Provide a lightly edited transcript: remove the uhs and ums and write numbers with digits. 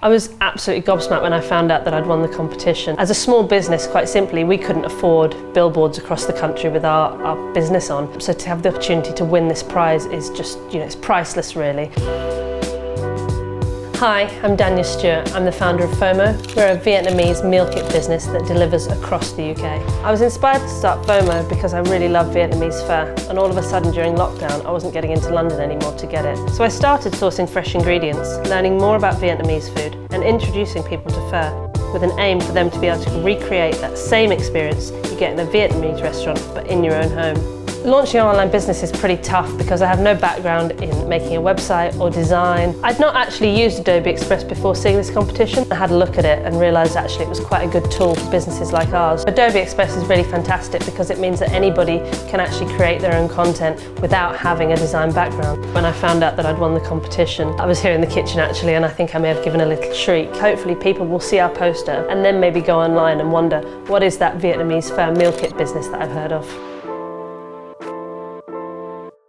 I was absolutely gobsmacked when I found out that I'd won the competition. As a small business, quite simply, we couldn't afford billboards across the country with our business on. So to have the opportunity to win this prize is just, it's priceless really. Hi, I'm Danya Stewart. I'm the founder of Phomo. We're a Vietnamese meal kit business that delivers across the UK. I was inspired to start Phomo because I really love Vietnamese pho, and all of a sudden during lockdown I wasn't getting into London anymore to get it. So I started sourcing fresh ingredients, learning more about Vietnamese food and introducing people to pho with an aim for them to be able to recreate that same experience you get in a Vietnamese restaurant but in your own home. Launching an online business is pretty tough because I have no background in making a website or design. I'd not actually used Adobe Express before seeing this competition. I had a look at it and realised actually it was quite a good tool for businesses like ours. Adobe Express is really fantastic because it means that anybody can actually create their own content without having a design background. When I found out that I'd won the competition, I was here in the kitchen actually, and I think I may have given a little shriek. Hopefully people will see our poster and then maybe go online and wonder, what is that Vietnamese pho meal kit business that I've heard of?